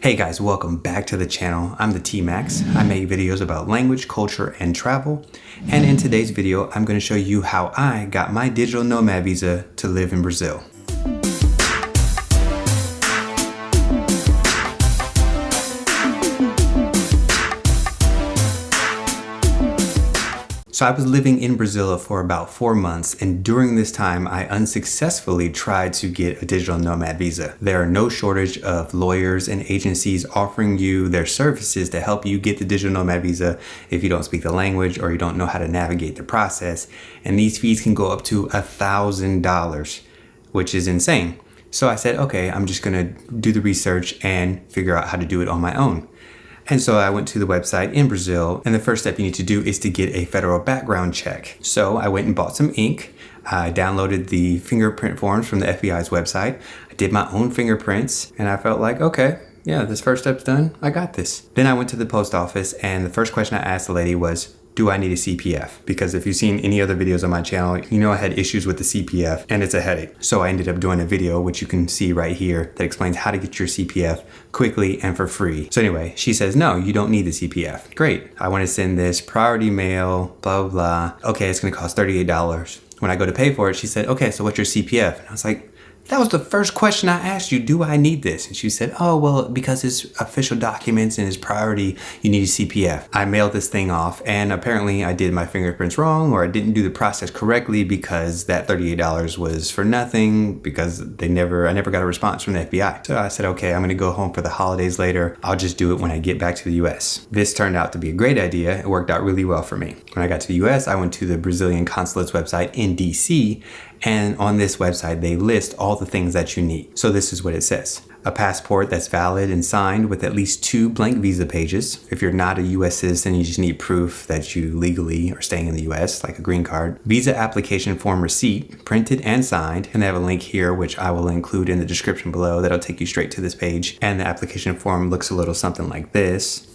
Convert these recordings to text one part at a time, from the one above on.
Hey guys, welcome back to the channel. I'm the TMax. I make videos about language, culture, and travel. And in today's video, I'm going to show you how I got my digital nomad visa to live in Brazil. So I was living in Brazil for about 4 months, and during this time I unsuccessfully tried to get a digital nomad visa. There are no shortage of lawyers and agencies offering you their services to help you get the digital nomad visa if you don't speak the language or you don't know how to navigate the process. And these fees can go up to $1,000, which is insane. So I said, okay, I'm just gonna do the research and figure out how to do it on my own. And so I went to the website in Brazil, and the first step you need to do is to get a federal background check. So I went and bought some ink. I downloaded the fingerprint forms from the FBI's website. I did my own fingerprints, and I felt like, okay, yeah, this first step's done. I got this. Then I went to the post office, and the first question I asked the lady was, do I need a CPF? Because if you've seen any other videos on my channel, you know I had issues with the CPF and it's a headache. So I ended up doing a video, which you can see right here, that explains how to get your CPF quickly and for free. So anyway, she says, no, you don't need the CPF. Great. I want to send this priority mail, blah, blah, blah. Okay, it's going to cost $38. When I go to pay for it, she said, okay, so what's your CPF? And I was like, that was the first question I asked you. Do I need this? And she said, oh, well, because it's official documents and it's priority, you need a CPF. I mailed this thing off, and apparently I did my fingerprints wrong, or I didn't do the process correctly because that $38 was for nothing because I never got a response from the FBI. So I said, okay, I'm gonna go home for the holidays later. I'll just do it when I get back to the US. This turned out to be a great idea. It worked out really well for me. When I got to the US, I went to the Brazilian consulate's website in DC, and on this website, they list all the things that you need. So this is what it says. A passport that's valid and signed with at least 2 blank visa pages. If you're not a US citizen, you just need proof that you legally are staying in the US, like a green card. Visa application form receipt, printed and signed. And they have a link here, which I will include in the description below. That'll take you straight to this page. And the application form looks a little something like this.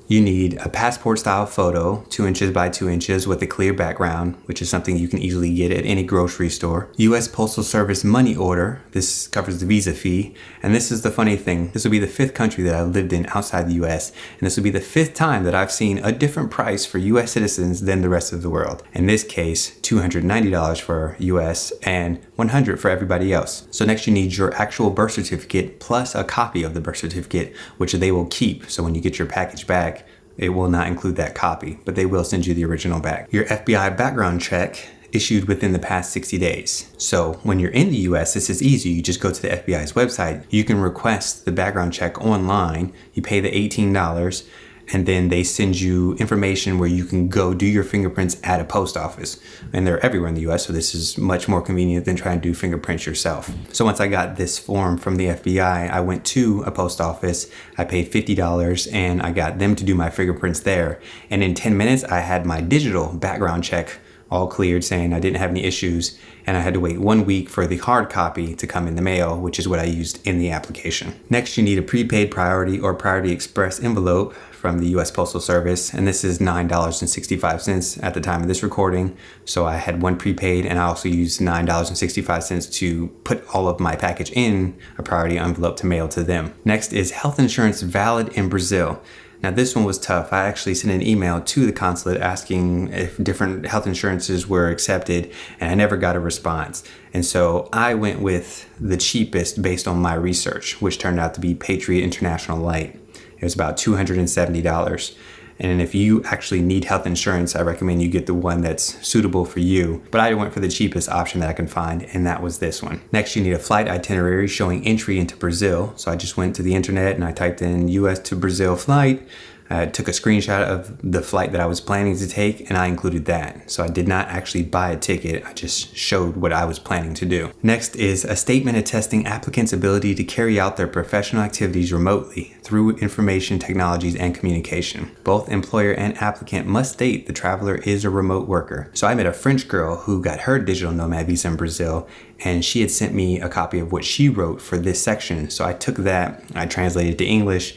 You need a passport style photo, 2 inches by 2 inches with a clear background, which is something you can easily get at any grocery store. US Postal Service money order. This covers the visa fee. And this is the funny thing. This will be the 5th country that I've lived in outside the US. And this will be the 5th time that I've seen a different price for US citizens than the rest of the world. In this case, $290 for US and $100 for everybody else. So next you need your actual birth certificate plus a copy of the birth certificate, which they will keep. So when you get your package back, it will not include that copy, but they will send you the original back. Your FBI background check issued within the past 60 days. So when you're in the US, this is easy. You just go to the FBI's website. You can request the background check online. You pay the $18, and then they send you information where you can go do your fingerprints at a post office. And they're everywhere in the US, so this is much more convenient than trying to do fingerprints yourself. So once I got this form from the FBI, I went to a post office. I paid $50 and I got them to do my fingerprints there. And in 10 minutes, I had my digital background check all cleared, saying I didn't have any issues, and I had to wait 1 week for the hard copy to come in the mail, which is what I used in the application. Next, you need a prepaid priority or priority express envelope from the US Postal Service, and this is $9.65 at the time of this recording. So I had one prepaid, and I also used $9.65 to put all of my package in a priority envelope to mail to them. Next is health insurance valid in Brazil. Now this one was tough. I actually sent an email to the consulate asking if different health insurances were accepted, and I never got a response. And so I went with the cheapest based on my research, which turned out to be Patriot International Light. It was about $270. And if you actually need health insurance, I recommend you get the one that's suitable for you. But I went for the cheapest option that I can find, and that was this one. Next, you need a flight itinerary showing entry into Brazil. So I just went to the internet and I typed in US to Brazil flight. I took a screenshot of the flight that I was planning to take, and I included that. So I did not actually buy a ticket. I just showed what I was planning to do. Next is a statement attesting applicants' ability to carry out their professional activities remotely through information technologies and communication. Both employer and applicant must state the traveler is a remote worker. So I met a French girl who got her digital nomad visa in Brazil, and she had sent me a copy of what she wrote for this section. So I took that, I translated it to English,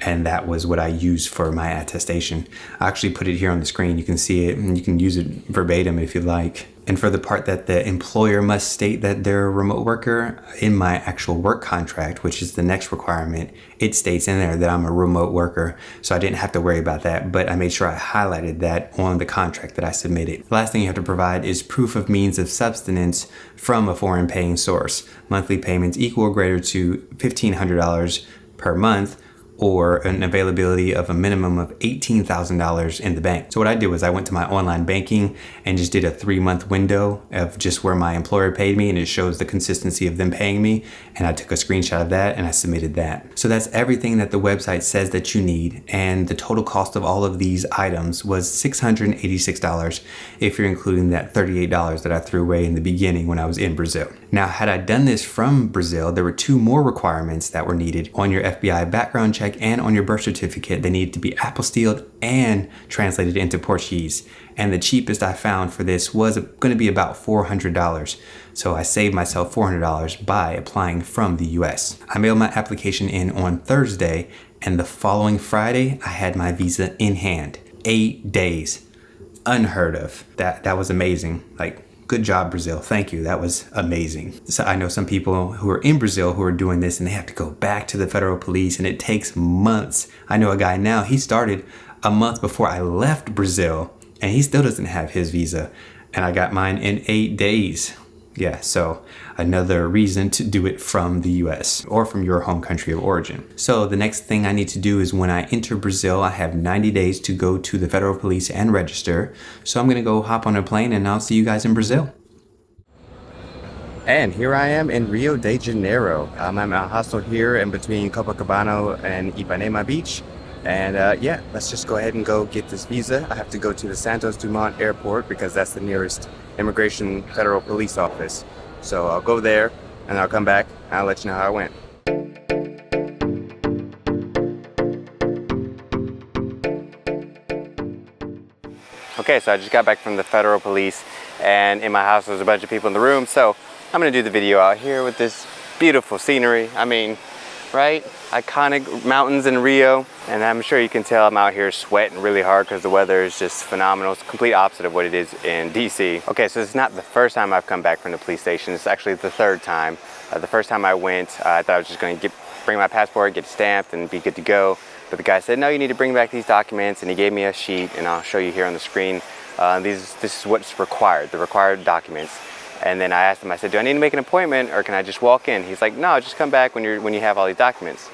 And that was what I used for my attestation. I actually put it here on the screen. You can see it and you can use it verbatim if you like. And for the part that the employer must state that they're a remote worker, in my actual work contract, which is the next requirement, it states in there that I'm a remote worker. So I didn't have to worry about that, but I made sure I highlighted that on the contract that I submitted. The last thing you have to provide is proof of means of subsistence from a foreign paying source. Monthly payments equal or greater to $1,500 per month, or an availability of a minimum of $18,000 in the bank. So what I did was I went to my online banking and just did a 3-month window of just where my employer paid me, and it shows the consistency of them paying me. And I took a screenshot of that and I submitted that. So that's everything that the website says that you need. And the total cost of all of these items was $686 if you're including that $38 that I threw away in the beginning when I was in Brazil. Now, had I done this from Brazil, there were 2 more requirements that were needed on your FBI background check and on your birth certificate. They needed to be apostilled and translated into Portuguese. And the cheapest I found for this was going to be about $400. So I saved myself $400 by applying from the US. I mailed my application in on Thursday, and the following Friday, I had my visa in hand. 8 days. Unheard of. That was amazing. Like, good job, Brazil. Thank you. That was amazing. So I know some people who are in Brazil who are doing this and they have to go back to the federal police and it takes months. I know a guy now, he started a month before I left Brazil and he still doesn't have his visa. And I got mine in 8 days. Yeah, so another reason to do it from the US or from your home country of origin. So the next thing I need to do is when I enter Brazil, I have 90 days to go to the federal police and register. So I'm gonna go hop on a plane and I'll see you guys in Brazil. And here I am in Rio de Janeiro. I'm at a hostel here in between Copacabana and Ipanema Beach. And yeah, let's just go ahead and go get this visa. I have to go to the Santos Dumont Airport because that's the nearest immigration federal police office. So I'll go there and I'll come back and I'll let you know how it went. Okay, so I just got back from the federal police and in my house there's a bunch of people in the room. So I'm gonna do the video out here with this beautiful scenery. I mean, right? Iconic mountains in Rio. And I'm sure you can tell I'm out here sweating really hard because the weather is just phenomenal. It's the complete opposite of what it is in DC. Okay, so it's not the first time I've come back from the police station. It's actually the 3rd time. The first time I went, I thought I was just gonna bring my passport, get it stamped and be good to go. But the guy said, no, you need to bring back these documents. And he gave me a sheet and I'll show you here on the screen. This is what's required, the required documents. And then I asked him, I said, do I need to make an appointment or can I just walk in? He's like, no, just come back when you have all these documents.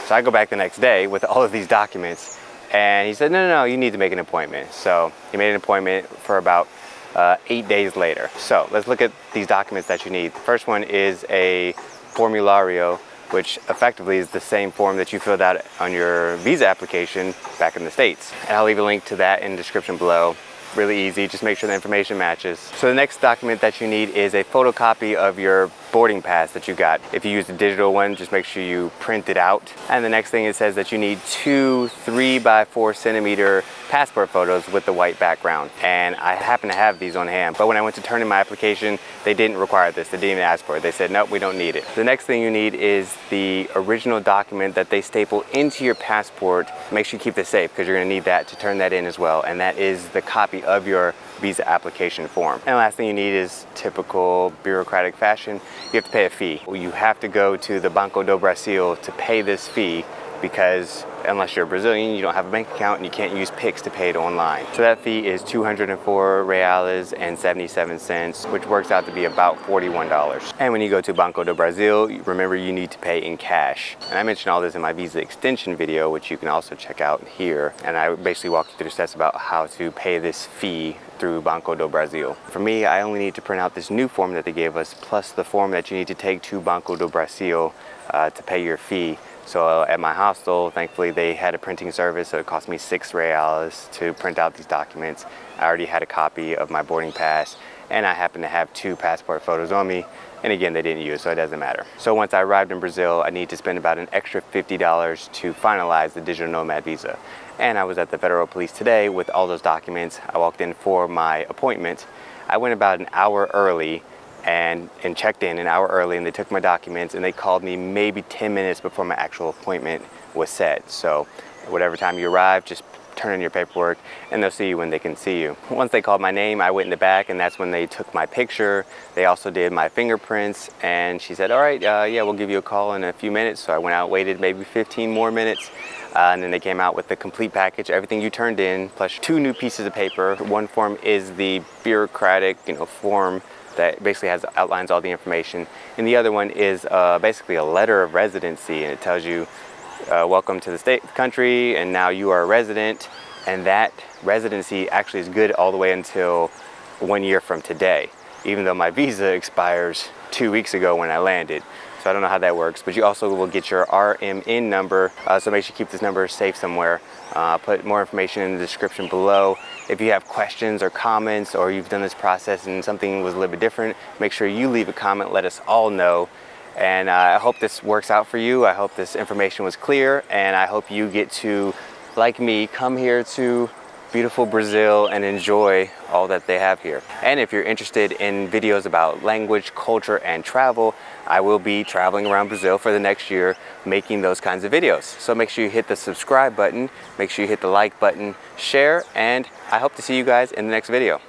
So I go back the next day with all of these documents and he said, no, you need to make an appointment. So he made an appointment for about 8 days later. So let's look at these documents that you need. The first one is a formulario, which effectively is the same form that you filled out on your visa application back in the States. And I'll leave a link to that in the description below. Really easy, just make sure the information matches. So the next document that you need is a photocopy of your boarding pass that you got. If you use a digital one, just make sure you print it out. And the next thing it says that you need 2 3x4 centimeter passport photos with the white background. And I happen to have these on hand, but when I went to turn in my application, they didn't require this. They didn't even ask for it. They said, nope, we don't need it. The next thing you need is the original document that they staple into your passport. Make sure you keep this safe because you're gonna need that to turn that in as well. And that is the copy of your visa application form. And the last thing you need is typical bureaucratic fashion. You have to pay a fee. You have to go to the Banco do Brasil to pay this fee because unless you're a Brazilian, you don't have a bank account and you can't use Pix to pay it online. So that fee is 204 reais and 77 cents, which works out to be about $41. And when you go to Banco do Brasil, remember you need to pay in cash. And I mentioned all this in my visa extension video, which you can also check out here. And I basically walk you through the steps about how to pay this fee through Banco do Brasil. For me, I only need to print out this new form that they gave us, plus the form that you need to take to Banco do Brasil to pay your fee. So at my hostel, thankfully they had a printing service, so it cost me 6 reais to print out these documents. I already had a copy of my boarding pass, and I happen to have 2 passport photos on me. And again, they didn't use, so it doesn't matter. So once I arrived in Brazil, I need to spend about an extra $50 to finalize the digital nomad visa. And I was at the federal police today with all those documents. I walked in for my appointment. I went about an hour early and checked in an hour early, and they took my documents and they called me maybe 10 minutes before my actual appointment was set. So whatever time you arrive, just turn in your paperwork and they'll see you when they can see you. Once they called my name, I went in the back, and that's when they took my picture. They also did my fingerprints, and she said, all right, yeah, we'll give you a call in a few minutes. So I went out, waited maybe 15 more minutes, and then they came out with the complete package, everything you turned in, plus 2 new pieces of paper. One form is the bureaucratic, form that basically outlines all the information, and the other one is basically a letter of residency, and it tells you welcome to the country, and now you are a resident. And that residency actually is good all the way until 1 year from today, even though my visa expires 2 weeks ago when I landed. So I don't know how that works, but you also will get your RMN number, so make sure you keep this number safe somewhere. I'll put more information in the description below. If you have questions or comments, or you've done this process and something was a little bit different, make sure you leave a comment, let us all know. And I hope this works out for you. I hope this information was clear, and I hope you get to, like me, come here to beautiful Brazil and enjoy all that they have here. And if you're interested in videos about language, culture, and travel, I will be traveling around Brazil for the next year making those kinds of videos. So make sure you hit the subscribe button, make sure you hit the like button, share, and I hope to see you guys in the next video.